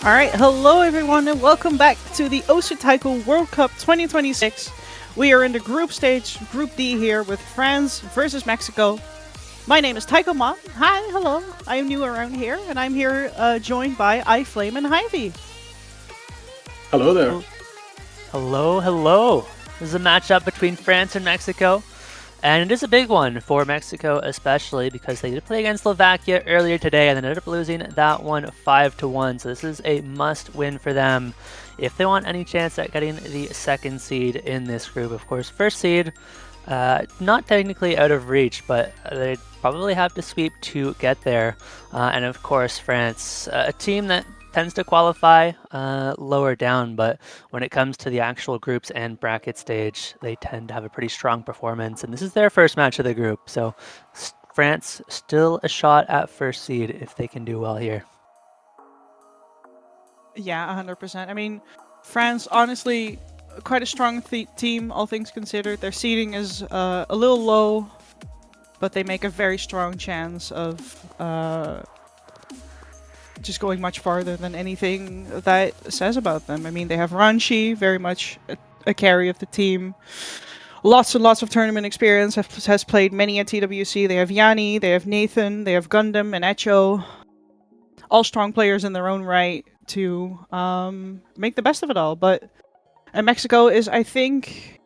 All right, hello everyone, and welcome back to the taiko World Cup 2026. We are in the group stage, Group D here, with France versus Mexico. My name is Taiko Ma. Hi, hello. I am new around here, and I'm here joined by iFlame and Hyvie. Hello there. Hello, hello. This is a matchup between France and Mexico, and it is a big one for Mexico, especially because they did play against Slovakia earlier today and ended up losing that one 5-1. So this is a must-win for them if they want any chance at getting the second seed in this group. Of course, first seed, not technically out of reach, but they probably have to sweep to get there. And of course, France, a team that tends to qualify lower down, but when it comes to the actual groups and bracket stage, they tend to have a pretty strong performance, and this is their first match of the group, so France still a shot at first seed if they can do well here. Yeah, 100%. I mean, France, honestly, quite a strong team, all things considered. Their seeding is a little low, but they make a very strong chance of just going much farther than anything that says about them. I mean, they have Ranchi, very much a carry of the team. Lots and lots of tournament experience, has played many at TWC. They have Yanni, they have Nathan, they have Gundam and Echo. All strong players in their own right to make the best of it all. But Mexico is, I think,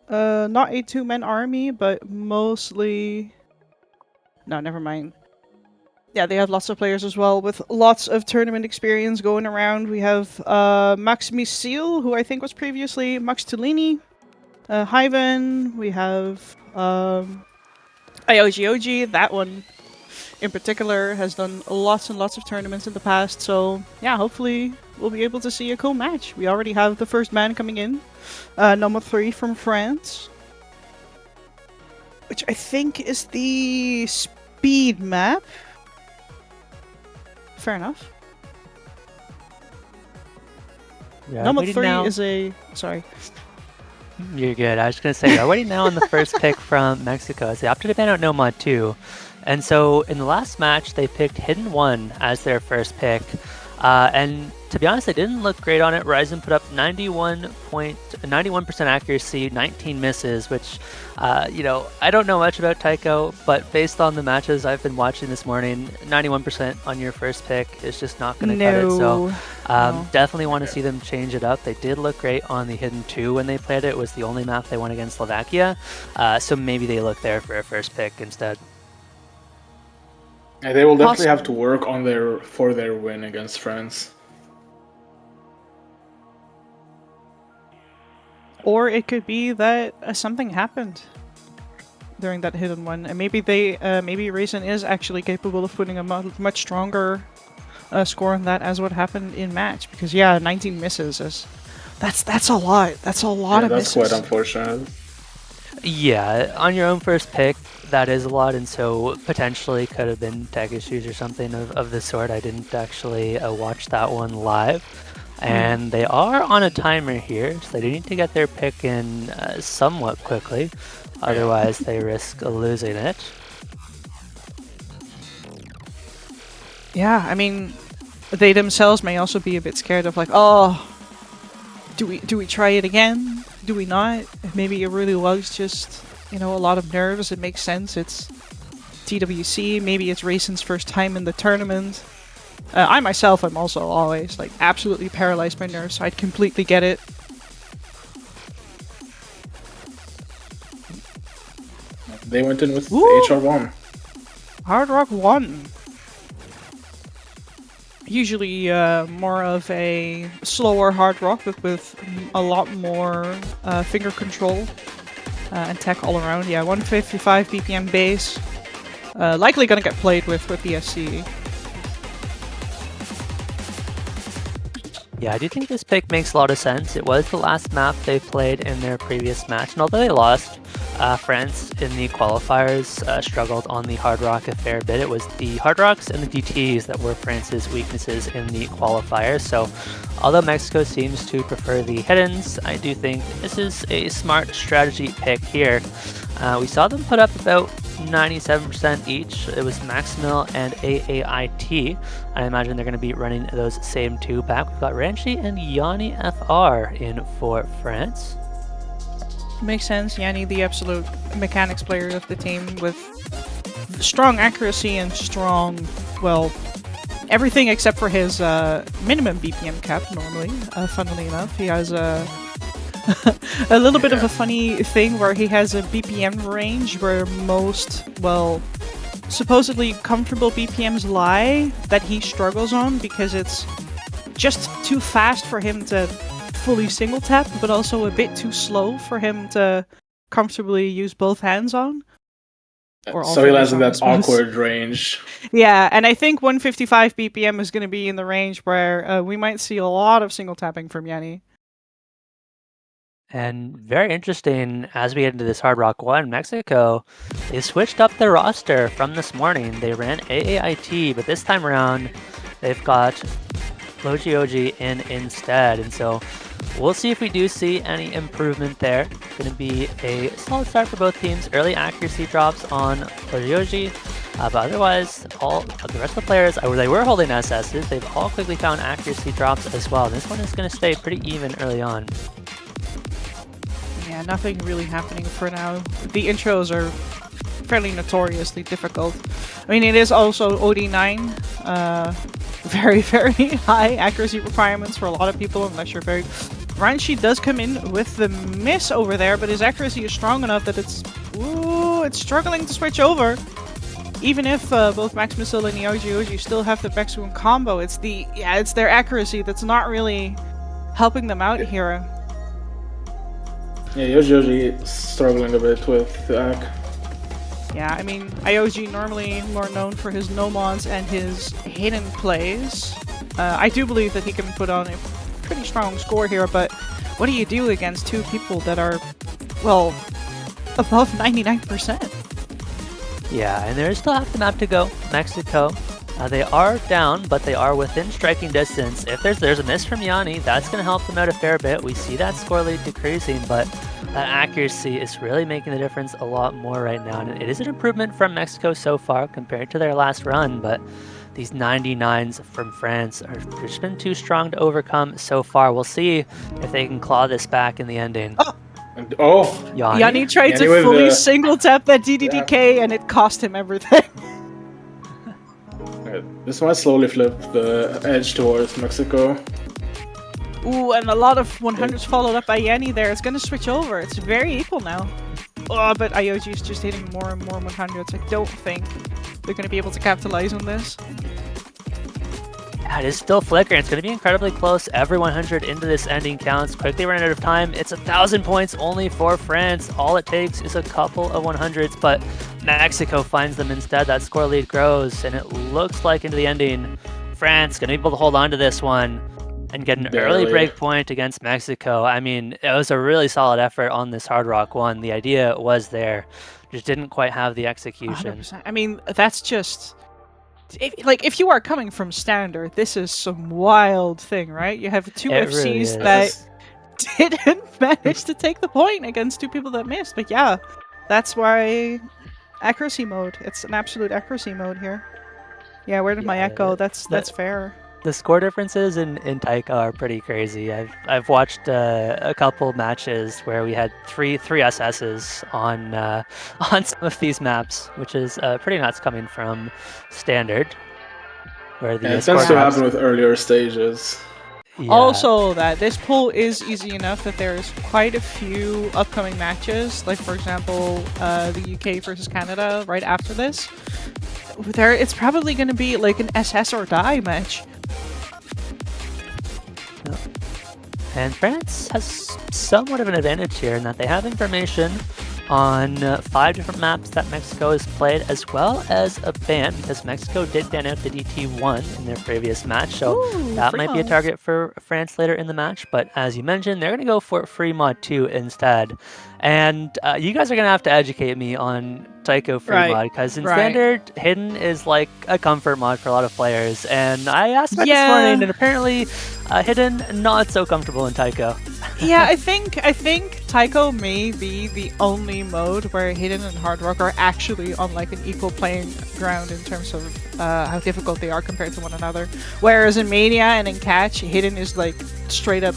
not a two-man army, but mostly... No, never mind. Yeah, they have lots of players as well with lots of tournament experience going around. We have Max Misil, who I think was previously Max Tellini. Hyven, we have Ioji. That one in particular has done lots and lots of tournaments in the past. So yeah, hopefully we'll be able to see a cool match. We already have the first man coming in, number 3 from France, which I think is the speed map. Fair enough. Yeah, number 3 now. is a... Sorry. You're good. I was just going to say, we're waiting now on the first pick from Mexico. As they opted to ban out Nomad 2. And so in the last match, they picked Hidden 1 as their first pick. And to be honest, they didn't look great on it. Ryzen put up 91% accuracy, 19 misses, which, I don't know much about Taiko, but based on the matches I've been watching this morning, 91% on your first pick is just not going to cut it. So definitely want to see them change it up. They did look great on the Hidden 2 when they played it. It was the only map they won against Slovakia. So maybe they look there for a first pick instead. Yeah, they will definitely have to work on for their win against France. Or it could be that something happened during that Hidden 1, and maybe Raisin is actually capable of putting a much stronger score on that as what happened in match. Because yeah, 19 misses that's a lot. That's a lot of misses. That's quite unfortunate. Yeah, on your own first pick, that is a lot, and so potentially could have been tech issues or something of the sort. I didn't actually watch that one live. And they are on a timer here, so they do need to get their pick in somewhat quickly. Otherwise, they risk losing it. Yeah, I mean, they themselves may also be a bit scared of like, oh, do we try it again? Do we not? Maybe it really was just, a lot of nerves. It makes sense. It's TWC. Maybe it's Raisin's first time in the tournament. I myself am also always like absolutely paralyzed by nerves, so I'd completely get it. They went in with HR1. Hard Rock 1. Usually more of a slower Hard Rock with a lot more finger control and tech all around. Yeah, 155 BPM base. Likely gonna get played with BSC. Yeah, I do think this pick makes a lot of sense. It was the last map they played in their previous match, and although they lost, France in the qualifiers struggled on the Hard Rock a fair bit. It was the Hard Rocks and the DTs that were France's weaknesses in the qualifiers. So although Mexico seems to prefer the Hiddens, I do think this is a smart strategy pick here. We saw them put up about 97% each. It was Maximil and AAIT. I imagine they're going to be running those same two back. We've got Ranchi and Yanni FR in for France. Makes sense. Yanni, the absolute mechanics player of the team with strong accuracy and strong, well, everything except for his minimum BPM cap normally, funnily enough. He has a little bit of a funny thing where he has a BPM range where most, well, supposedly comfortable BPMs lie that he struggles on because it's just too fast for him to fully single tap, but also a bit too slow for him to comfortably use both hands on. So he lands in that awkward range. Yeah, and I think 155 BPM is going to be in the range where we might see a lot of single tapping from Yanni. And very interesting, as we get into this Hard Rock 1, Mexico, they switched up their roster from this morning. They ran AAIT, but this time around, they've got Logioji in instead. And so we'll see if we do see any improvement there. It's going to be a solid start for both teams. Early accuracy drops on Logioji, but otherwise, all of the rest of the players, they were holding SSs. They've all quickly found accuracy drops as well. This one is going to stay pretty even early on. Yeah, nothing really happening for now. The intros are fairly notoriously difficult. I mean, it is also OD9. Very, very high accuracy requirements for a lot of people, unless you're very... Ranchi does come in with the miss over there, but his accuracy is strong enough that it's struggling to switch over. Even if both Max Missile and Yoji still have the Bexuan combo, it's their accuracy that's not really helping them out here. Yeah, Yoji struggling a bit with the AC. Yeah, I mean, Ioji normally more known for his no-mons and his hidden plays. I do believe that he can put on a pretty strong score here, but what do you do against two people that are, well, above 99%? Yeah, and there is still half the map to go. Mexico, they are down, but they are within striking distance. If there's a miss from Yanni, that's going to help them out a fair bit. We see that score lead decreasing, but that accuracy is really making the difference a lot more right now. And it is an improvement from Mexico so far compared to their last run, but these 99s from France are just been too strong to overcome so far. We'll see if they can claw this back in the ending. Yanni tried to fully single tap that DDDK and it cost him everything. This might slowly flip the edge towards Mexico. Ooh, and a lot of 100s followed up by Yanni there. It's going to switch over. It's very equal now. Oh, but Ioji's just hitting more and more 100s. I don't think they're going to be able to capitalize on this. It is still flickering. It's going to be incredibly close. Every 100 into this ending counts. Quickly running out of time. It's 1,000 points only for France. All it takes is a couple of 100s, but Mexico finds them instead. That score lead grows, and it looks like into the ending, France going to be able to hold on to this one and get an early break point against Mexico. I mean, it was a really solid effort on this Hard Rock 1. The idea was there, just didn't quite have the execution. 100%. I mean, that's just... If you are coming from Standard, this is some wild thing, right? You have two FCs that didn't manage to take the point against two people that missed. But yeah, that's why accuracy mode. It's an absolute accuracy mode here. Yeah, where did my echo? That's fair. The score differences in Taiko are pretty crazy. I've watched a couple matches where we had three SSs on some of these maps, which is pretty nuts coming from Standard. Where the it tends to happen with earlier stages. Yeah. Also, that this pool is easy enough that there's quite a few upcoming matches, like for example, the UK versus Canada right after this. It's probably going to be like an SS or die match. And France has somewhat of an advantage here in that they have information on 5 different maps that Mexico has played, as well as a ban, because Mexico did ban out the DT1 in their previous match, so that might be a target for France later in the match. But as you mentioned, they're going to go for free mod 2 instead. And you guys are going to have to educate me on Taiko free mod, because in Standard, Hidden is like a comfort mod for a lot of players. And I asked about this morning, and apparently Hidden not so comfortable in Taiko. Yeah, I think Taiko may be the only mode where Hidden and Hard Rock are actually on like an equal playing ground in terms of how difficult they are compared to one another. Whereas in Mania and in Catch, Hidden is like straight up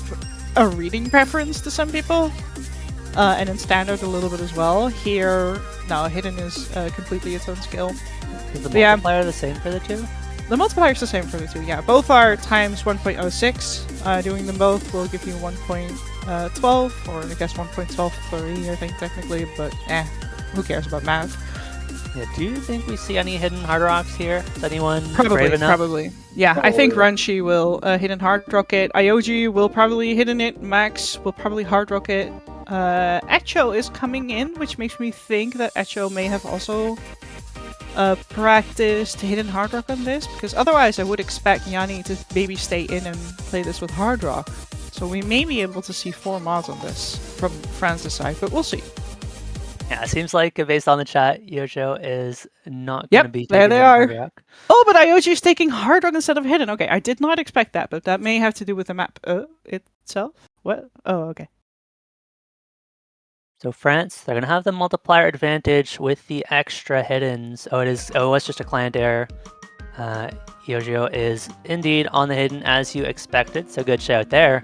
a reading preference to some people. And in Standard a little bit as well. Here, no, Hidden is completely its own skill. Is the Yeah. multiplier the same for the two? The multiplier is the same for the two, yeah. Both are times 1.06. Doing them both will give you 1.12, or I guess 1.123, I think, technically, but who cares about math? Yeah. Do you think we see any hidden hard rocks here? Is anyone Probably, brave enough? probably. Yeah, I think Ranchi will hidden hard rock it. Ioji will probably hidden it. Max will probably hard rock it. Echo is coming in, which makes me think that Echo may have also practiced hidden hard rock on this, because otherwise I would expect Yanni to maybe stay in and play this with hard rock. So we may be able to see 4 mods on this from France's side, but we'll see. Yeah, it seems like based on the chat, Yojo is not going Yep, to be there taking they hidden are. hard rock. Oh, but Ioji is taking hard rock instead of hidden. Okay, I did not expect that, but that may have to do with the map itself. What? Oh, okay. So France, they're gonna have the multiplier advantage with the extra hiddens. Oh, it was just a client error. Yojo is indeed on the hidden as you expected, so good shout there.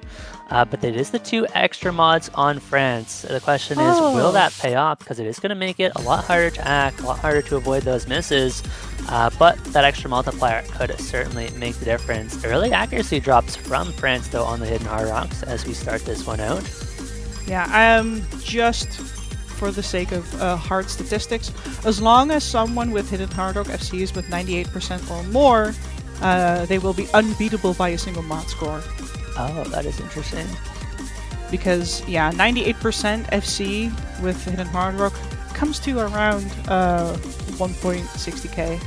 But it is the 2 extra mods on France. The question is, will that pay off? Because it is going to make it a lot harder to act, a lot harder to avoid those misses. But that extra multiplier could certainly make the difference. Early accuracy drops from France, though, on the hidden hard rocks as we start this one out. Yeah, just for the sake of hard statistics, as long as someone with hidden hard rock FCs with 98% or more, they will be unbeatable by a single mod score. Oh, that is interesting. Because, yeah, 98% FC with hidden hard rock comes to around 1.60k.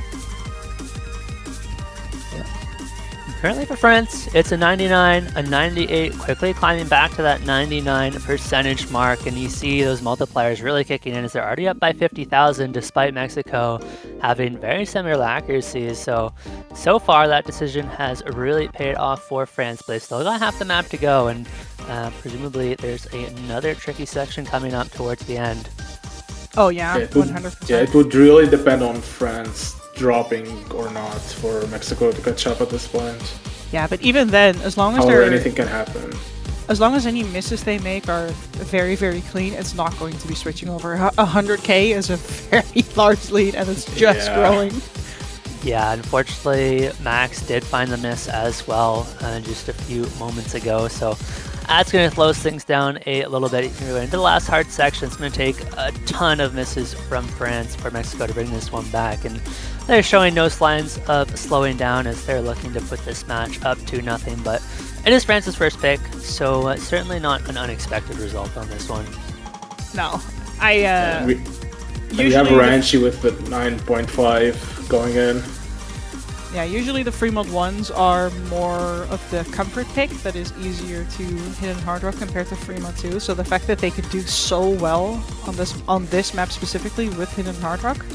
Currently for France, it's a 99, a 98, quickly climbing back to that 99 percentage mark, and you see those multipliers really kicking in as they're already up by 50,000 despite Mexico having very similar accuracies. So far that decision has really paid off for France, but they still got half the map to go, and presumably there's another tricky section coming up towards the end. Oh yeah, 100%. Yeah, it would really depend on France dropping or not for Mexico to catch up at this point. Yeah, but even then, as long as anything can happen. As long as any misses they make are very, very clean, it's not going to be switching over. 100k is a very large lead, and it's just growing. Yeah, unfortunately, Max did find the miss as well just a few moments ago, so that's going to slow things down a little bit. Into the last hard section, it's going to take a ton of misses from France for Mexico to bring this one back, and they're showing no signs of slowing down as they're looking to put this match up to nothing, but it is France's first pick, so certainly not an unexpected result on this one. No, we have Ranchi with the 9.5 going in. Yeah, usually the free mod ones are more of the comfort pick that is easier to hit in hard rock compared to free mod 2. So the fact that they could do so well on this map specifically with hidden hard rock,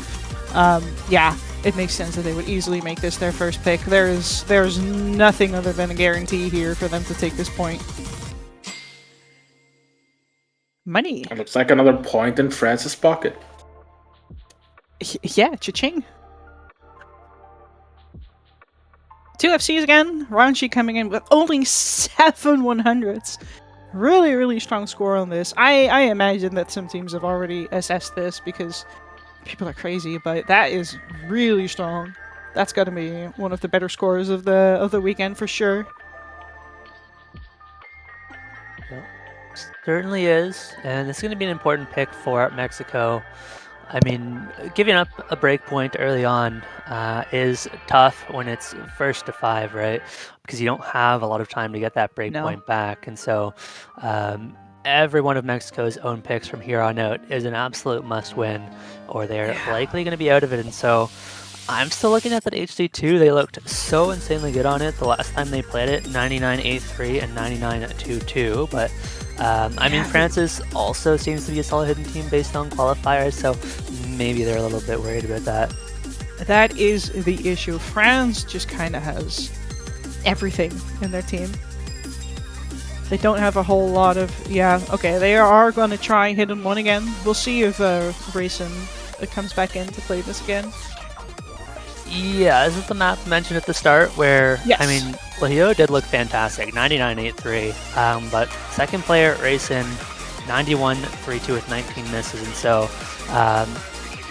yeah, it makes sense that they would easily make this their first pick. There's nothing other than a guarantee here for them to take this point. Money. It looks like another point in France's pocket. Yeah, cha-ching. 2 FCs again. Ranchi coming in with only 7 100s. Really, really strong score on this. I imagine that some teams have already assessed this because people are crazy, but that is really strong. That's got to be one of the better scores of the weekend for sure. Certainly is, and it's going to be an important pick for Mexico. I mean, giving up a break point early on is tough when it's first to 5, right? Because you don't have a lot of time to get that break point back. And so every one of Mexico's own picks from here on out is an absolute must-win, or they're likely going to be out of it. And so I'm still looking at that HD2. They looked so insanely good on it the last time they played it, 99-8-3 and 99-2-2, but I mean, France also seems to be a solid hidden team based on qualifiers, so maybe they're a little bit worried about that. That is the issue. France just kind of has everything in their team. They don't have a whole lot of... Yeah, okay, they are going to try Hidden 1 again. We'll see if Rayson comes back in to play this again. Yeah, this is the map mentioned at the start where, Yes. I mean, Lahio did look fantastic, 99.83, but second player, Rayson, 91.32 with 19 misses, and so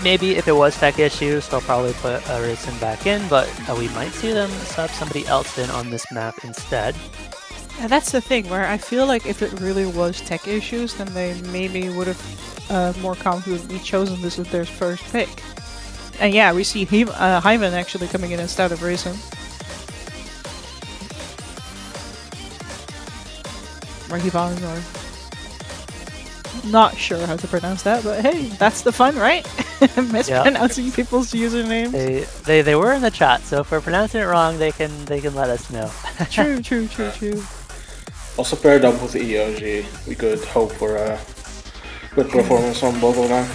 maybe if it was tech issues, they'll probably put Rayson back in, but we might see them sub somebody else in on this map instead. And that's the thing, where I feel like if it really was tech issues, then they maybe would have more confidently chosen this as their first pick. And yeah, we see Hyman actually coming in instead of Rayson. Rahivan, or... Not sure how to pronounce that, but hey, that's the fun, right? Mispronouncing people's usernames. They were in the chat, so if we're pronouncing it wrong, they can let us know. True. Also paired up with EOG, we could hope for a good performance from both of them.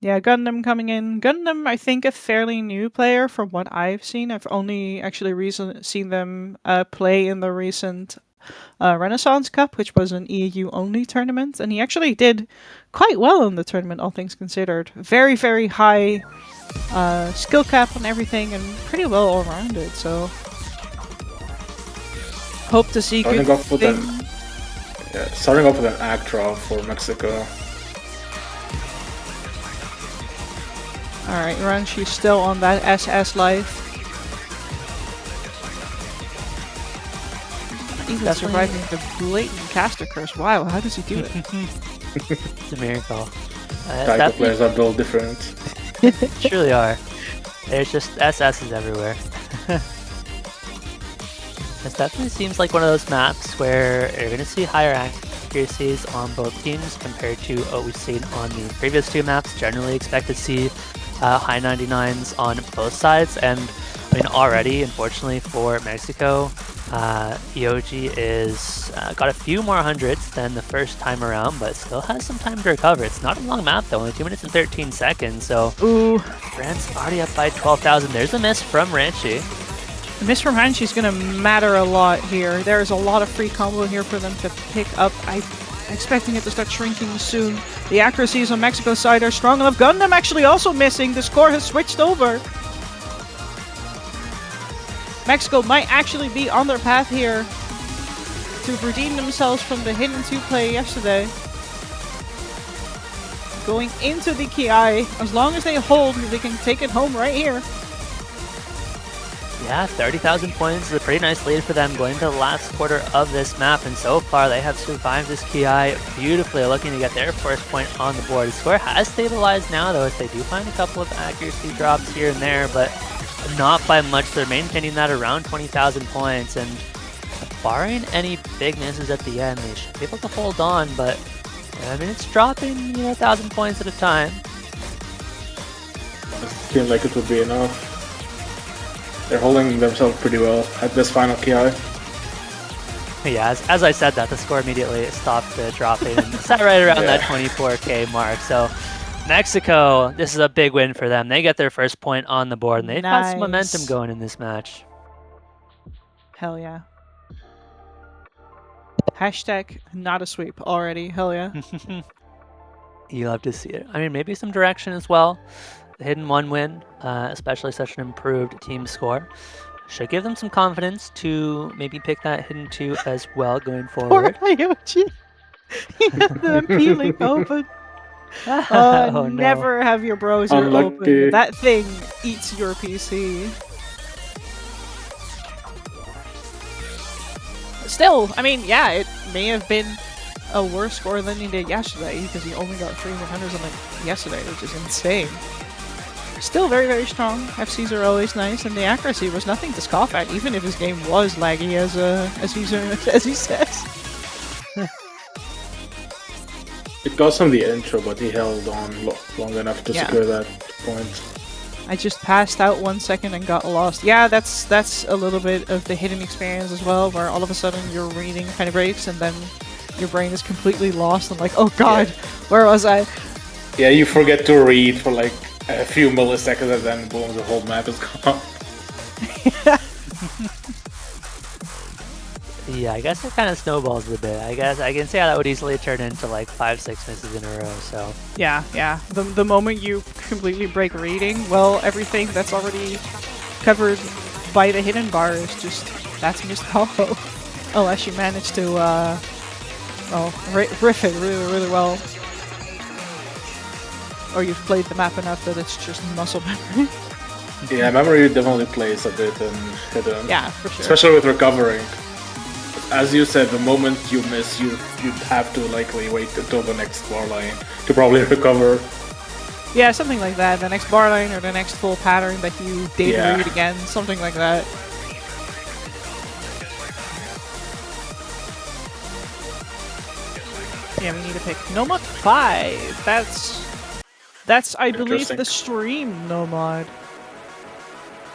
Yeah, Gundam coming in. Gundam, I think, a fairly new player from what I've seen. I've only actually seen them play in the recent Renaissance Cup, which was an EU-only tournament, and he actually did quite well in the tournament, all things considered. Very, very high skill cap and everything, and pretty well all-rounded, so... Hope to see Starting good off with starting off with an Actra for Mexico. Alright, Ranchi's still on that SS life. Even surviving the blatant caster curse. Wow, how does he do it? It's a miracle. Taiko players are built different. Truly are. There's just SS's everywhere. This definitely seems like one of those maps where you're going to see higher accuracies on both teams compared to what we've seen on the previous two maps. Generally expect to see high 99s on both sides, and I mean already, unfortunately for Mexico, EOG is got a few more hundreds than the first time around, but still has some time to recover. It's not a long map though, only 2 minutes and 13 seconds, so ooh, France already up by 12,000. There's a miss from Ranchi. The miss from Ranchi's gonna matter a lot here. There's a lot of free combo here for them to pick up. I'm expecting it to start shrinking soon. The accuracies on Mexico's side are strong enough. Gundam actually also missing. The score has switched over. Mexico might actually be on their path here to redeem themselves from the Hidden 2 play yesterday. Going into the Ki, as long as they hold, they can take it home right here. Yeah, 30,000 points is a pretty nice lead for them going into the last quarter of this map, and so far they have survived this Ki beautifully, looking to get their first point on the board. The score has stabilized now though, as they do find a couple of accuracy drops here and there, but not by much. They're maintaining that around 20,000 points, and barring any big misses at the end, they should be able to hold on, but I mean, it's dropping, 1,000 points at a time. It seemed like it would be enough. They're holding themselves pretty well at this final Ki. Yeah, as I said that, the score immediately stopped dropping and sat right around that 24k mark. So Mexico, this is a big win for them. They get their first point on the board, and they've got some momentum going in this match. Hell yeah. Hashtag not a sweep already. Hell yeah. You love to see it. I mean, maybe some direction as well. The Hidden 1 win, especially such an improved team score, should give them some confidence to maybe pick that Hidden 2 as well going forward. Poor Iochi. He had the appealing open. Oh, no. Never have your browser open. That thing eats your PC. Still, I mean, yeah, it may have been a worse score than he did yesterday, because he only got 3 100s on it yesterday, which is insane. Still very, very strong. FCs are always nice, and the accuracy was nothing to scoff at, even if his game was laggy, as he says. It cost him the intro, but he held on long enough to secure that point. I just passed out 1 second and got lost. Yeah, that's a little bit of the hidden experience as well, where all of a sudden your reading kind of breaks, and then your brain is completely lost and like, oh god, where was I? Yeah, you forget to read for like a few milliseconds, and then boom, the whole map is gone. Yeah, I guess it kind of snowballs a bit. I guess I can see how that would easily turn into like 5-6 misses in a row. So Yeah, yeah. The moment you completely break reading, well, everything that's already covered by the hidden bar is just that's missed combo. Unless you manage to riff it really, really well. Or you've played the map enough that it's just muscle memory. Yeah, memory definitely plays a bit in hidden. Yeah, for sure. Especially with recovering. As you said, the moment you miss, you'd have to likely wait until the next bar line to probably recover. Yeah, something like that. The next bar line or the next full pattern that you data read again, something like that. Yeah, we need to pick Nomad 5. That's I believe the stream Nomad.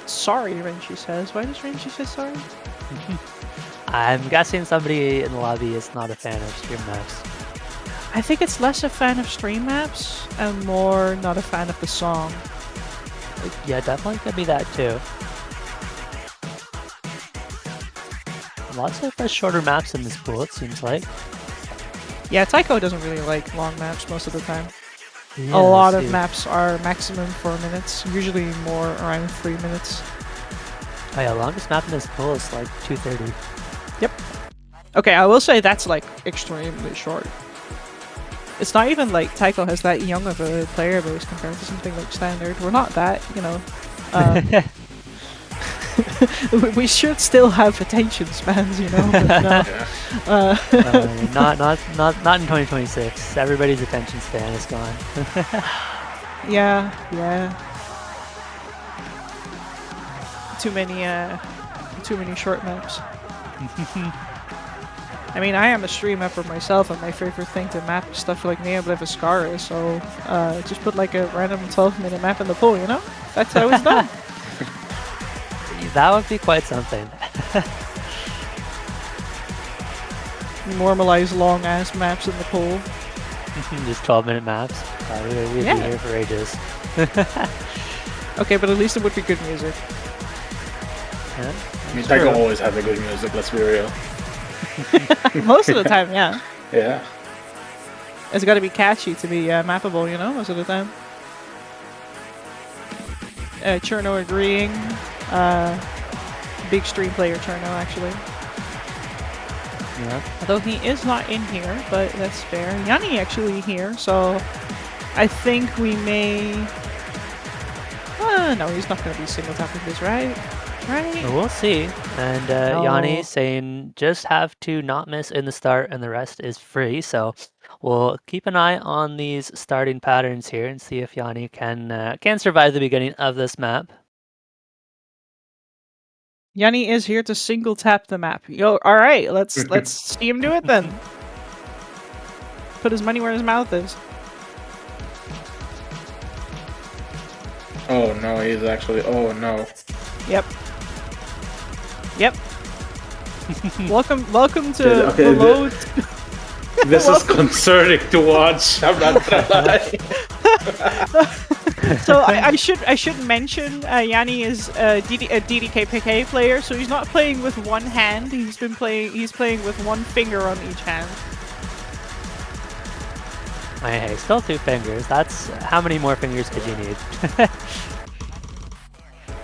Sorry, Renchi says. Why does Renchi say sorry? I'm guessing somebody in the lobby is not a fan of stream maps. I think it's less a fan of stream maps and more not a fan of the song. Yeah, definitely could be that too. Lots of shorter maps in this pool, it seems like. Yeah, Taiko doesn't really like long maps most of the time. Yeah, A lot of maps are maximum 4 minutes, usually more around 3 minutes. Oh yeah, longest map in this pool is like 230. Yep. Okay, I will say that's like extremely short. It's not even like Taiko has that young of a player base compared to something like Standard. We're not that, you know. We should still have attention spans, you know. But no. Not in 2026. Everybody's attention span is gone. Yeah. Too many short maps. I mean, I am a stream mapper myself, and my favorite thing to map is stuff like Neo Obliviscaris, so just put like a random 12-minute map in the pool, you know? That's how it's done. That would be quite something. Normalize long-ass maps in the pool. Just 12-minute maps. We'd be here for ages. Okay, but at least it would be good music. Yeah, I mean, Taiko always have a good music, let's be real. Most of the time, yeah. Yeah. It's got to be catchy to be mappable, you know, most of the time. Cherno agreeing. Big stream player Cherno, actually. Yeah. Although he is not in here, but that's fair. Yanni actually here, so I think we may... no, he's not going to be single tapping this, right? Right? We'll see. And Yanni saying just have to not miss in the start and the rest is free. So we'll keep an eye on these starting patterns here and see if Yanni can survive the beginning of this map. Yanni is here to single tap the map. Yo, all right, let's see him do it then. Put his money where his mouth is. Oh no, he's actually. Oh no. Yep. welcome to the load. This is concerning to watch. I'm not gonna lie. So I should mention Yanni is a DDKPK player, so he's not playing with one hand. He's playing with one finger on each hand. Hey, still 2 fingers. That's how many more fingers could you need?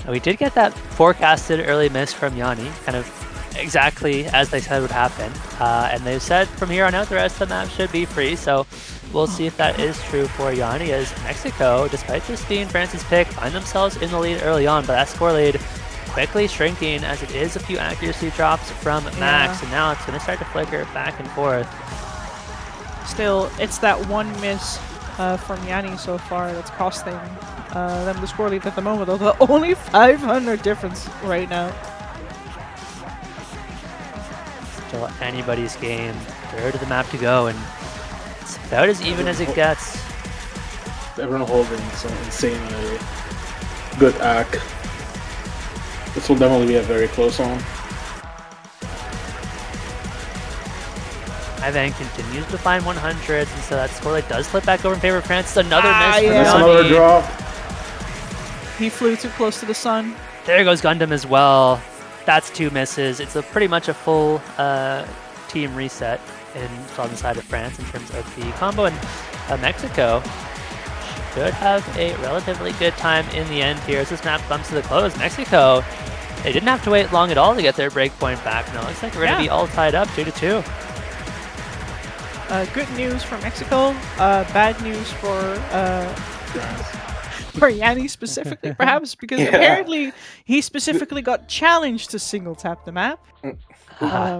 We did get that forecasted early miss from Yanni, kind of exactly as they said would happen. And they've said from here on out the rest of the map should be free, so we'll see if that is true for Yanni, as Mexico, despite just being France's pick, find themselves in the lead early on, but that score lead quickly shrinking as it is a few accuracy drops from Max, and now it's going to start to flicker back and forth. Still, it's that one miss from Yanni so far that's costing them the score lead at the moment, although only 500 difference right now. Still anybody's game. Third of the map to go, and it's about as even as it gets. Everyone holding some insanely good act. This will definitely be a very close one. Ivan continues to find 100s, and so that score lead does flip back over in favor of France. Another miss from That's Yanni. another drop. He flew too close to the sun. There goes Gundam as well. That's 2 misses. It's pretty much a full team reset on the side of France in terms of the combo, and Mexico should have a relatively good time in the end here as this map comes to the close. Mexico, they didn't have to wait long at all to get their breakpoint back. No, looks like we're going to be all tied up 2-2. Good news for Mexico. Bad news for Yanni specifically, perhaps, because apparently he specifically got challenged to single tap the map.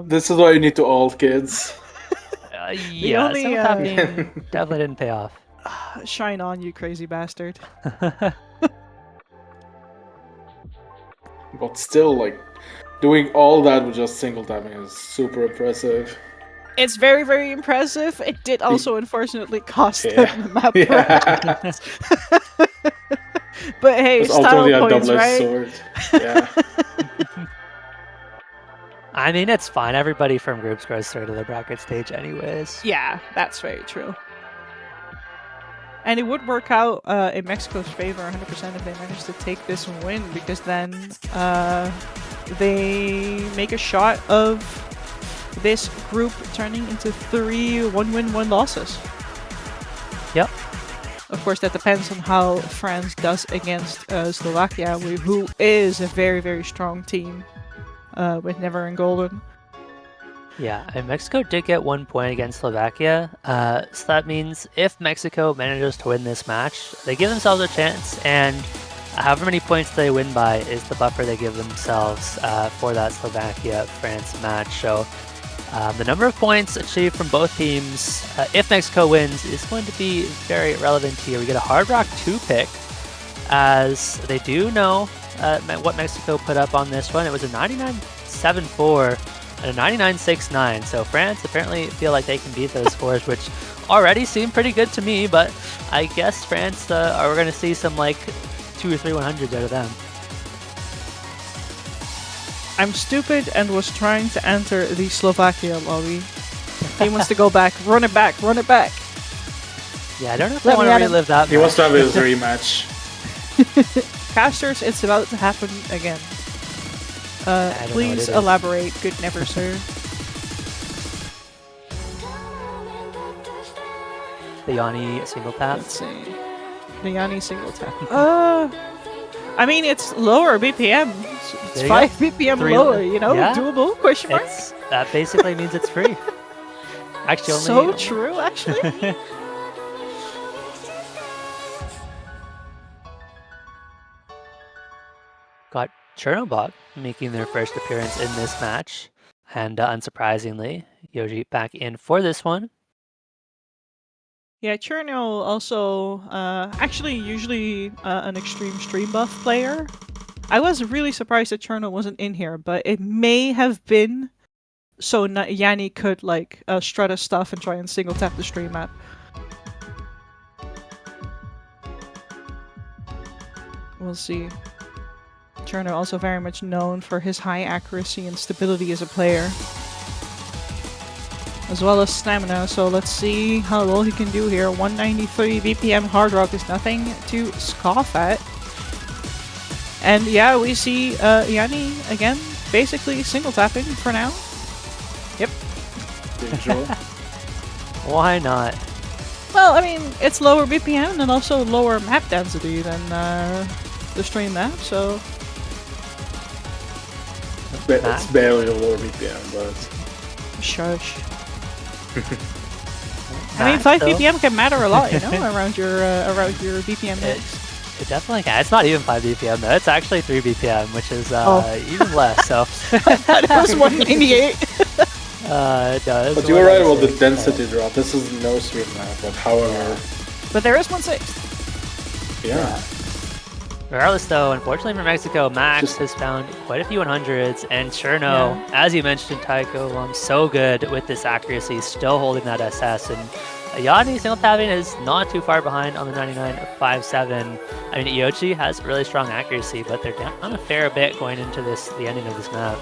This is why you need to ult, kids. Yeah, only, single tapping definitely didn't pay off. Shine on, you crazy bastard. But still, like, doing all that with just single tapping is super impressive. It's very, very impressive. It did also, unfortunately, cost them the map. Yeah. But hey, It's style ultimately a points, double-edged right? sword. Yeah. I mean, it's fine. Everybody from groups goes through to the bracket stage anyways. Yeah, that's very true. And it would work out in Mexico's favor 100% if they managed to take this win, because then they make a shot of this group turning into 3 1-win, 1 losses. Yep. Of course, that depends on how France does against Slovakia, who is a very, very strong team with Never and Golden. Yeah, and Mexico did get 1 point against Slovakia, so that means if Mexico manages to win this match, they give themselves a chance, and however many points they win by is the buffer they give themselves for that Slovakia-France match. So the number of points achieved from both teams, if Mexico wins, is going to be very relevant here. We get a Hard Rock 2 pick, as they do know what Mexico put up on this one. It was a 99.74 and a 99.69, so France apparently feel like they can beat those scores, which already seem pretty good to me, but I guess France are going to see some like 2 or 3 100s out of them. I'm stupid and was trying to enter the Slovakia lobby. He wants to go back. Run it back. Run it back. Yeah, I don't know if I want to relive that. He wants to have his rematch. Casters, it's about to happen again. Please elaborate, good never, sir. The Yanni single tap. Let's see. The Yanni single tap. I mean, it's lower BPM. It's 5 BPM lower, you know? Yeah. Doable? Question mark? That basically means it's free. Actually, so true, actually. Got Chernobog making their first appearance in this match. And unsurprisingly, Yoji back in for this one. Yeah, Cherno also actually usually an extreme stream buff player. I was really surprised that Cherno wasn't in here, but it may have been so Yanni could like strut his stuff and try and single tap the stream map. We'll see. Cherno also very much known for his high accuracy and stability as a player, as well as stamina, so let's see how well he can do here. 193 BPM Hard Rock is nothing to scoff at. And yeah, we see Yanni again, basically single tapping for now. Yep. Why not? Well, I mean, it's lower BPM and also lower map density than the stream map, so... It's barely a lower BPM, but... Shush. I mean, 5 BPM can matter a lot, you know, around your BPM mix. It definitely can. It's not even 5 BPM though. It's actually 3 BPM, which is even less. So that was 198. It does. But you were right about the density drop. This is no stream map, but however. But there is 1/6. Yeah. Regardless, though, unfortunately for Mexico, Max has found quite a few 100s, and Cherno, as you mentioned, Taiko, so good with this accuracy, still holding that SS, and Yanni single tapping is not too far behind on the 99.57. I mean, Iochi has really strong accuracy, but they're down a fair bit going into the ending of this map.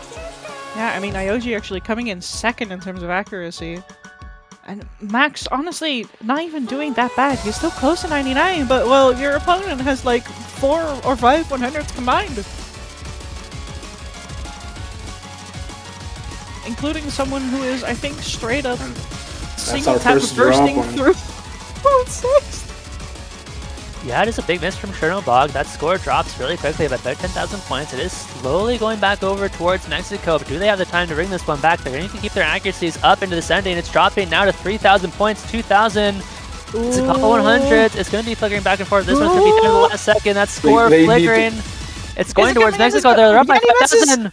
Yeah, I mean, Iochi actually coming in second in terms of accuracy. And Max, honestly, not even doing that bad. He's still close to 99, but, well, your opponent has like 4 or 5 100s combined. including someone who is, I think, straight up single our tap first bursting drop on- through Route 6. Yeah, it is a big miss from Chernobog. That score drops really quickly by about 10,000 points. It is slowly going back over towards Mexico, but do they have the time to bring this one back? They're going to need to keep their accuracies up into the ending. It's dropping now to 3,000 points, 2,000. It's a couple 100s. It's going to be flickering back and forth. This one's going to be down to the last second. That score they need to- flickering. It's going it towards coming in? Mexico. They're up by Yanni misses. 5,000.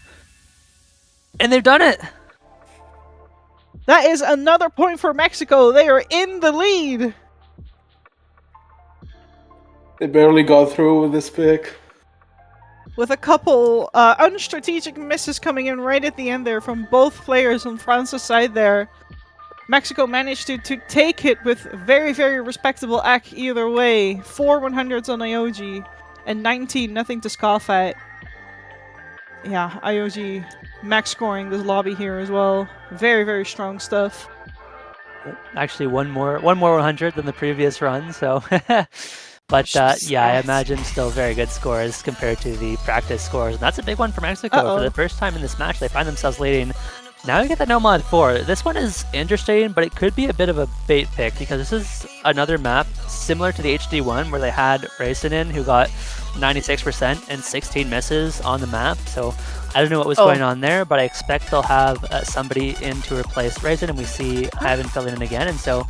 And they've done it. That is another point for Mexico. They are in the lead. They barely got through with this pick. With a couple unstrategic misses coming in right at the end there from both players on France's side there. Mexico managed to take it with very, very respectable AC either way. 4 100s on IOG and 19, nothing to scoff at. Yeah, IOG max scoring this lobby here as well. Very, very strong stuff. Actually, one more 100 than the previous run, so... But yeah, I imagine still very good scores compared to the practice scores. And that's a big one for Mexico. For the first time in this match, they find themselves leading. Now we get the No Mod 4. This one is interesting, but it could be a bit of a bait pick because this is another map similar to the HD one where they had Racinen who got 96% and 16 misses on the map. So I don't know what was going on there, but I expect they'll have somebody in to replace Racinen, and we see Ivan filling in again. And so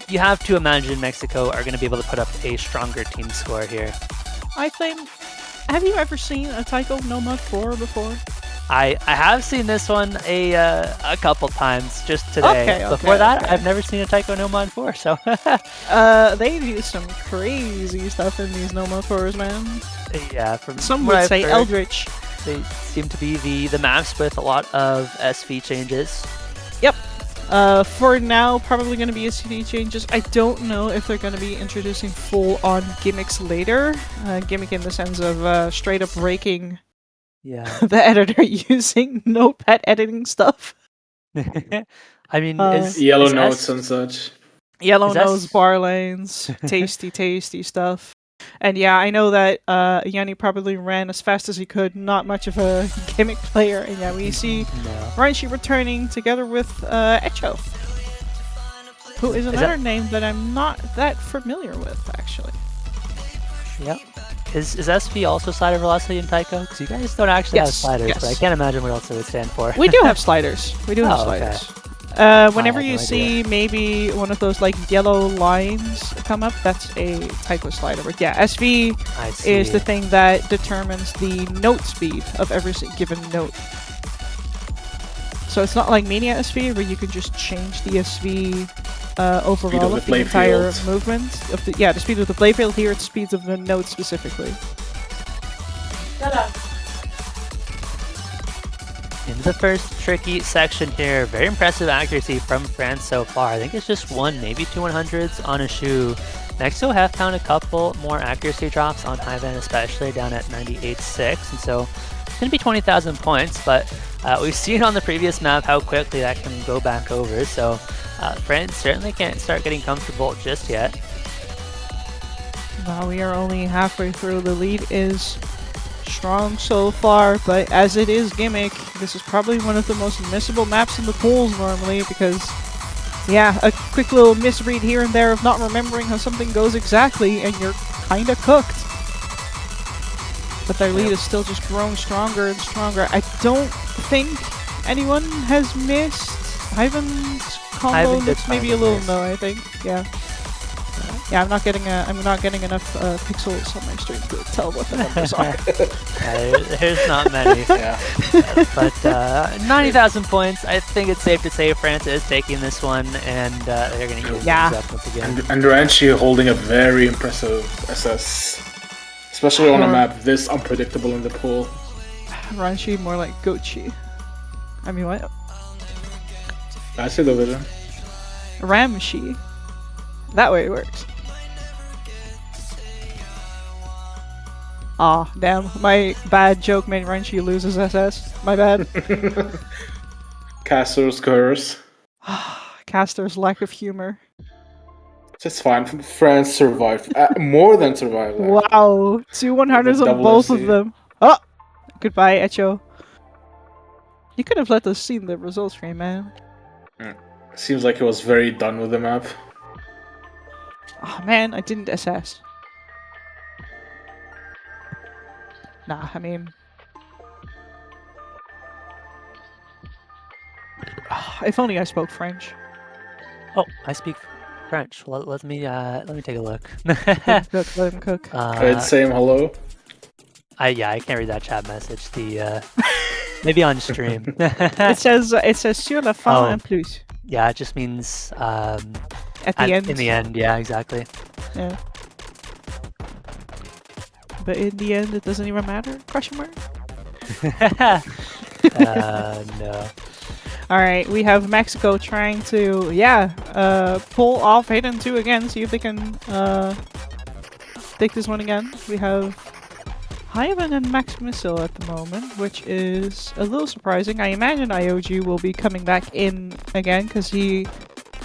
you have to imagine Mexico are going to be able to put up a stronger team score here. I think... Have you ever seen a Taiko No Mod 4 before? I have seen this one a couple times just today. Before that, I've never seen a Taiko No Mod 4, so... they do some crazy stuff in these No Mod 4s, man. Yeah, from some what would I've say heard, Eldritch. They seem to be the maps with a lot of SV changes. Yep. For now, probably going to be SV changes. I don't know if they're going to be introducing full-on gimmicks later. Gimmick in the sense of straight up breaking the editor using notepad editing stuff. I mean, yellow notes and such. Yellow nose bar lanes, tasty stuff. And yeah, I know that Yanni probably ran as fast as he could, not much of a gimmick player. And yeah, we see Ranchi returning together with Echo, who is another name that I'm not that familiar with, actually. Yep. Is SV also slider velocity in Taiko? Because you guys don't actually have sliders, but I can't imagine what else it would stand for. We do have sliders. We do have sliders. Okay. Whenever you see maybe one of those like yellow lines come up, that's a Taiko slider. But yeah, SV is the thing that determines the note speed of every given note. So it's not like Mania SV where you can just change the SV overall of the entire movement. Of the speed of the playfield. Here it's speeds of the note specifically. Into the first tricky section here. Very impressive accuracy from France so far. I think it's just one, maybe 2 100s on a shoe. Mexico have found a couple more accuracy drops on Ivan, especially down at 98.6. And so it's going to be 20,000 points, but we've seen on the previous map how quickly that can go back over. So France certainly can't start getting comfortable just yet. Well, we are only halfway through. The lead is strong so far, but as it is gimmick, this is probably one of the most missable maps in the pools normally because, yeah, a quick little misread here and there of not remembering how something goes exactly and you're kinda cooked. But their lead is still just growing stronger and stronger. I don't think anyone has missed. Ivan's combo looks maybe a little no, I think. Yeah. Yeah, I'm not getting enough pixels on my stream to tell what the numbers are. There's not many. But 90,000 points. I think it's safe to say France is taking this one, and they're going to use things up once again. And Ranchi holding a very impressive SS, especially on a map this unpredictable in the pool. Ranchi more like Gochi. I mean, what? I see the vision. Ramshi. That way it works. Aw, damn. My bad joke made Ranchi lose his SS. My bad. Caster's curse. Caster's lack of humor. Just fine. France survived. More than survived. Actually. Wow. 2 100s on both of them. Oh! Goodbye, Echo. You could have let us see the results screen, man. Seems like he was very done with the map. Oh man, I didn't assess. Nah, I mean, if only I spoke French. Oh, I speak French. Let me take a look. Let him cook. I'd say him hello. I can't read that chat message. The maybe on stream. It says sur la fin Oh. en plus Yeah, it just means at the end. in the end. Yeah, exactly. Yeah. But in the end, it doesn't even matter? Question mark. No. All right, we have Mexico trying to pull off Hidden 2 again. See if they can take this one again. We have Hyven and Max Missile at the moment, which is a little surprising. I imagine IOG will be coming back in again because he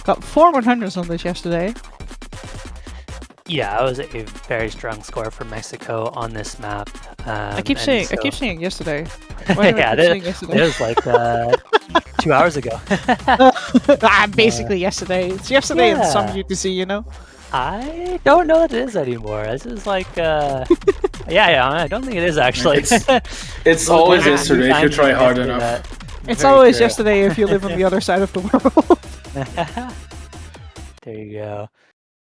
got 4 100s on this yesterday. Yeah, it was a very strong score for Mexico on this map. I keep saying yesterday. Why do I Yeah, keep saying yesterday? it was like 2 hours ago. Basically yesterday. It's yesterday in some Yeah. UTC, you know? I don't know what it is anymore. This is like, yeah, I don't think it is actually. It's always yesterday if you try hard enough. It's Very always true. yesterday if you live on the other side of the world. There you go.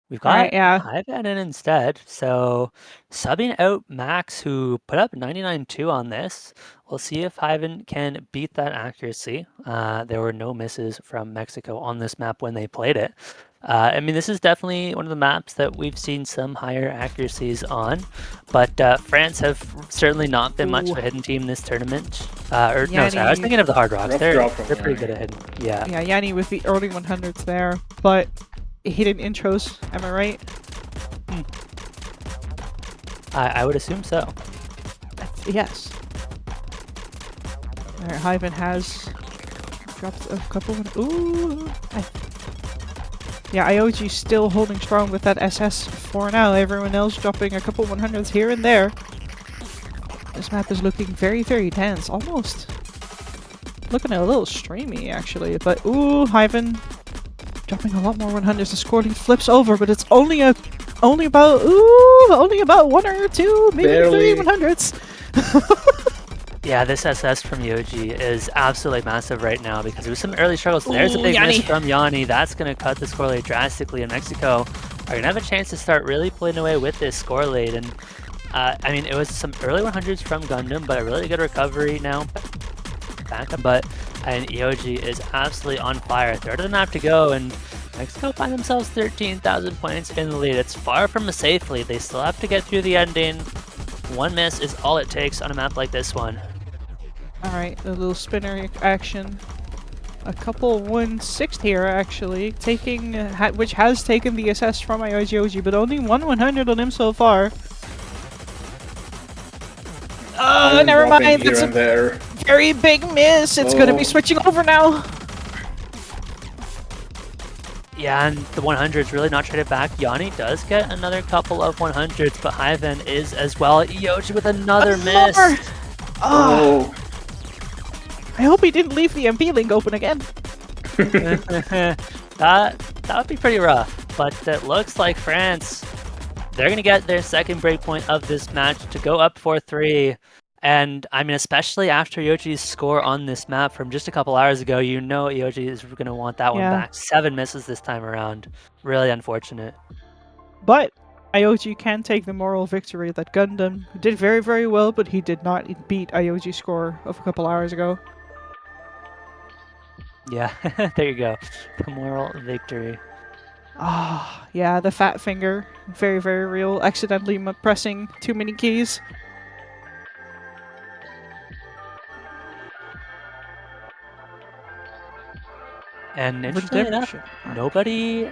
We've got Alright, yeah. Hyven in instead, so subbing out Max, who put up 99.2 on this. We'll see if Hyven can beat that accuracy. There were no misses from Mexico on this map when they played it. I mean, this is definitely one of the maps that we've seen some higher accuracies on, but France have certainly not been much of a hidden team this tournament. No, sorry, I was thinking of the Hard Rocks. Rough They're drop from pretty Yanni. good at hidden. Yeah. Yeah, Yanni with the early 100s there, but hidden intros, am I right? I would assume so. Yes. Alright, Hyven has dropped a couple. Ooh! Yeah, IOG still holding strong with that SS for now. Everyone else dropping a couple 100s here and there. This map is looking very, very tense. Almost looking a little streamy, actually. But, ooh, Hyven dropping a lot more 100s. The score lead flips over, but it's only about 1 or 2, maybe Barely. 3 100s. Yeah, this SS from Yoji is absolutely massive right now because there was some early struggles. There's a Ooh, big Yanni. miss from Yanni. That's going to cut the score lead drastically, and Mexico are going to have a chance to start really pulling away with this score lead. And I mean, it was some early 100s from Gundam, but a really good recovery now. Back up, and EOG is absolutely on fire. Third of the map to go, and Mexico find themselves 13,000 points in the lead. It's far from a safe lead. They still have to get through the ending. One miss is all it takes on a map like this one. Alright, a little spinner action. A couple 160 here, actually, taking which has taken the SS from IOG, but only 100 on him so far. Oh, I'm never dropping mind. Here That's a and there. very big miss. It's going to be Oh. switching over now. Yeah, and the 100's really not traded back. Yanni does get another couple of 100s, but Hyven is as well. Yoji with another miss. More. Oh, Oh, I hope he didn't leave the MP link open again. that would be pretty rough, but it looks like France, they're going to get their second breakpoint of this match to go up 4-3. And I mean, especially after Yoji's score on this map from just a couple hours ago, you know Yoji is going to want that one Yeah. back. 7 misses this time around. Really unfortunate. But IOG can take the moral victory that Gundam did very, very well, but he did not beat IOG's score of a couple hours ago. Yeah, there you go. The moral victory. Ah, yeah, the fat finger. Very, very real. Accidentally pressing too many keys. And interestingly enough, Redemption. nobody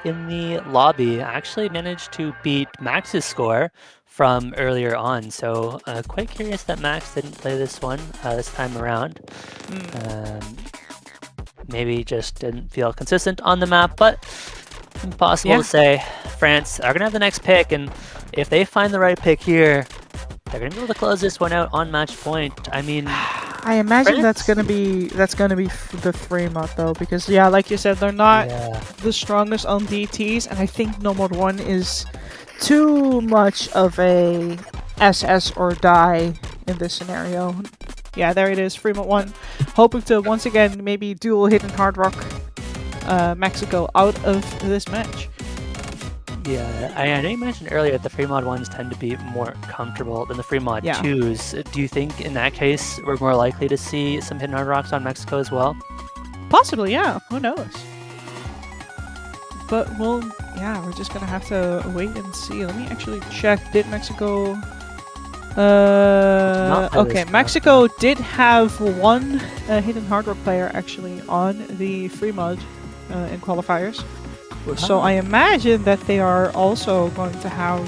in the lobby actually managed to beat Max's score from earlier on. So quite curious that Max didn't play this one this time around. Maybe just didn't feel consistent on the map, but impossible Yeah. to say. France are going to have the next pick, and if they find the right pick here, they're going to be able to close this one out on match point. I mean, I imagine that's France? gonna be the Fremont though, because yeah, like you said, they're not Yeah. the strongest on DTs, and I think No Mode 1 is too much of a SS or die in this scenario. Yeah, there it is, Fremont 1, hoping to once again maybe dual hidden hard rock Mexico out of this match. Yeah, I know you mentioned earlier that the free mod ones tend to be more comfortable than the free mod Yeah. twos. Do you think in that case we're more likely to see some hidden hard rocks on Mexico as well? Possibly, yeah. Who knows? But yeah, we're just gonna have to wait and see. Let me actually check. Did Mexico? not by Okay, this map, Mexico did have one hidden hard rock player actually on the free mod in qualifiers. So I imagine that they are also going to have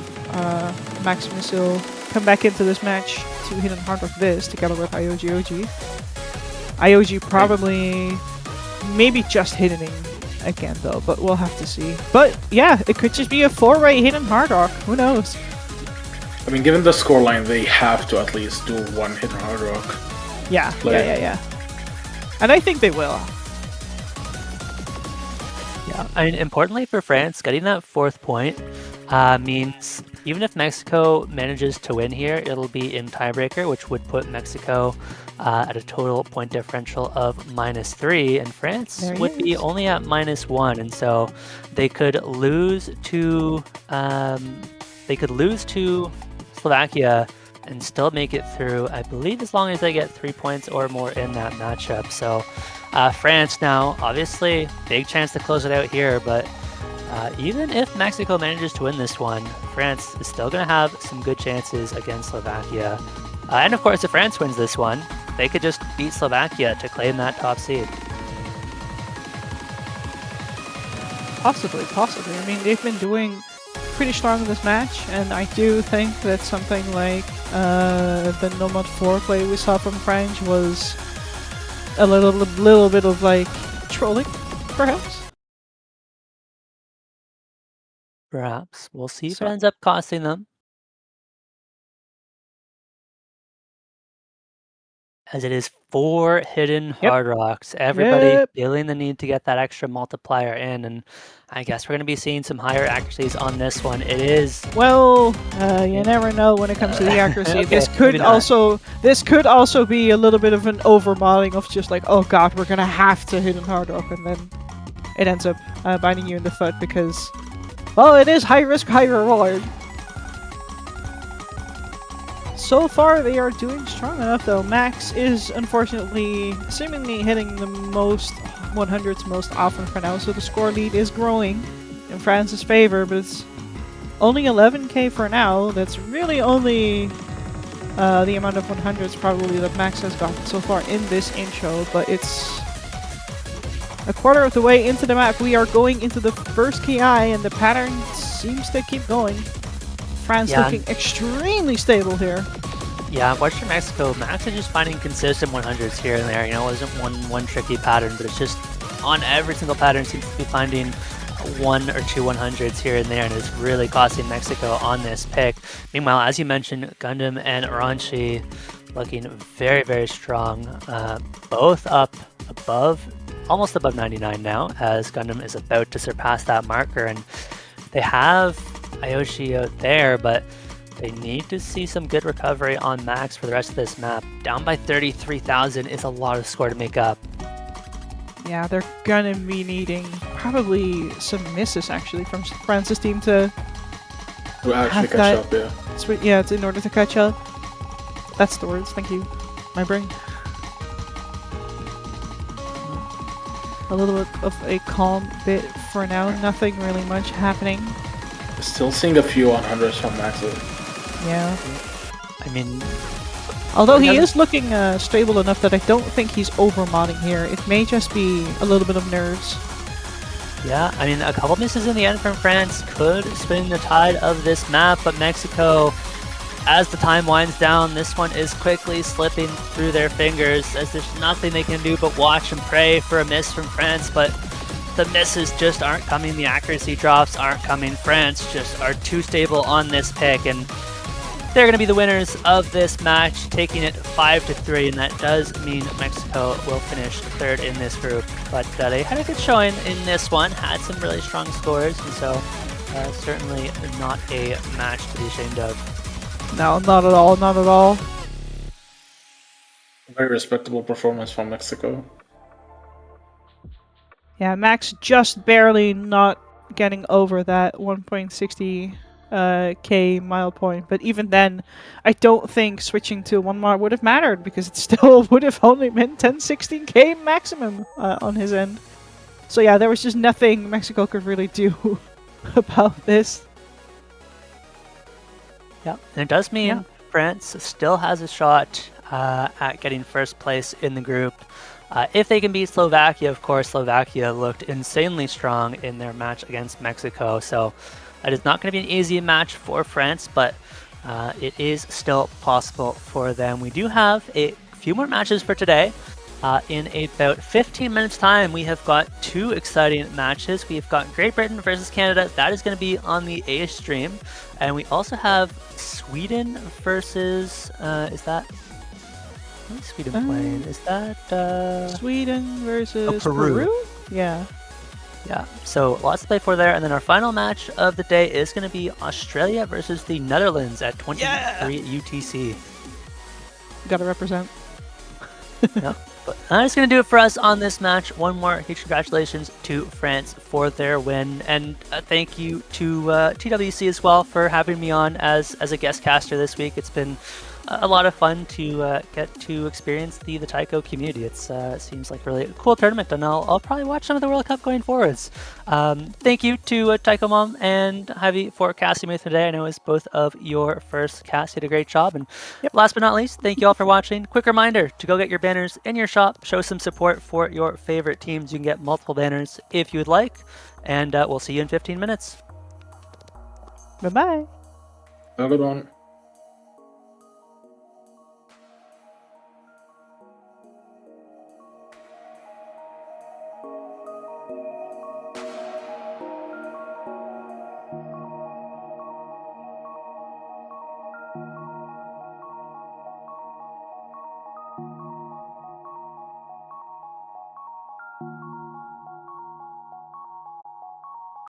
Max Missil come back into this match to hidden hard rock this together with IOG OG. IOG probably maybe just hitting again though, but we'll have to see. But yeah, it could just be a 4-way hidden hard rock. Who knows? I mean, given the scoreline, they have to at least do one hidden hard rock. Yeah, Like- yeah. And I think they will. Yeah, I mean, importantly for France, getting that 4th point means even if Mexico manages to win here, it'll be in tiebreaker, which would put Mexico at a total point differential of -3, and France There he would be is. only at -1, and so they could lose to Slovakia and still make it through, I believe, as long as they get 3 points or more in that matchup. So France now, obviously, big chance to close it out here, but even if Mexico manages to win this one, France is still going to have some good chances against Slovakia. And of course, if France wins this one, they could just beat Slovakia to claim that top seed. Possibly. I mean, they've been doing pretty strong in this match, and I do think that something like the Nomad 4 play we saw from French was a little bit of like trolling, perhaps. Perhaps. We'll see if So- it ends up costing them. As it is 4 hidden Yep. hard rocks. Everybody Yep. feeling the need to get that extra multiplier in, and I guess we're going to be seeing some higher accuracies on this one. It is Well, you never know when it comes to the accuracy. Okay, this maybe not. could also be a little bit of an overmodding of just like, oh god, we're gonna have to hit him hard rock, and then it ends up biting you in the foot because, well, it is high risk, high reward. So far, they are doing strong enough, though. Max is unfortunately seemingly hitting the most 100s most often for now, so the score lead is growing in France's favor, but it's only 11k for now. That's really only the amount of 100s probably that Max has gotten so far in this intro, but it's a quarter of the way into the map. We are going into the first KI, and the pattern seems to keep going. France Yeah. looking extremely stable here. Yeah, Western Mexico, Max is just finding consistent 100s here and there. You know, it wasn't one tricky pattern, but it's just on every single pattern seems to be finding 1 or 2 100s here and there, and it's really costing Mexico on this pick. Meanwhile, as you mentioned, Gundam and Ranchi looking very, very strong. Both up almost above 99 now, as Gundam is about to surpass that marker, and they have Ayoshi out there, but they need to see some good recovery on Max for the rest of this map. Down by 33,000 is a lot of score to make up. Yeah, they're gonna be needing probably some misses actually from France's team to To actually Have catch that- up, yeah. yeah, it's in order to catch up. That's the words, thank you. My brain. A little bit of a calm bit for now, nothing really much happening. Still seeing a few 100s from Max. Yeah. I mean, Although he Another- is looking stable enough that I don't think he's over-modding here. It may just be a little bit of nerves. yeah, I mean, a couple misses in the end from France could spin the tide of this map, but Mexico, as the time winds down, this one is quickly slipping through their fingers as there's nothing they can do but watch and pray for a miss from France, but the misses just aren't coming, the accuracy drops aren't coming. France just are too stable on this pick, and they're going to be the winners of this match, taking it 5-3, and that does mean Mexico will finish third in this group. But they had a good showing in this one, had some really strong scores, and so certainly not a match to be ashamed of. No, not at all, not at all. Very respectable performance from Mexico. Yeah, Max just barely not getting over that 1.60 K mile point, but even then, I don't think switching to 1 mile would have mattered because it still would have only been 10-16 K maximum on his end. So yeah, there was just nothing Mexico could really do about this. Yeah, and it does mean France still has a shot at getting first place in the group. If they can beat Slovakia, of course, Slovakia looked insanely strong in their match against Mexico. So it is not going to be an easy match for France, but it is still possible for them. We do have a few more matches for today. In about 15 minutes time, we have got 2 exciting matches. We've got Great Britain versus Canada. That is going to be on the A stream. And we also have Sweden versus, is that... Who's Sweden playing? Is that Sweden versus Peru? Yeah. Yeah, so lots to play for there. And then our final match of the day is going to be Australia versus the Netherlands at 23 UTC. Gotta represent. Yeah, but that's going to do it for us on this match. One more huge congratulations to France for their win. And thank you to TWC as well for having me on as a guest caster this week. It's been a lot of fun to get to experience the taiko community. It seems like really a cool tournament, and I'll probably watch some of the World Cup going forwards. Thank you to Taiko Mom and Javi for casting me today. I know it's both of your first casts. You did a great job. And last but not least, thank you all for watching. Quick reminder to go get your banners in your shop. Show some support for your favorite teams. You can get multiple banners if you would like. And we'll see you in 15 minutes. Bye-bye. Have a good one.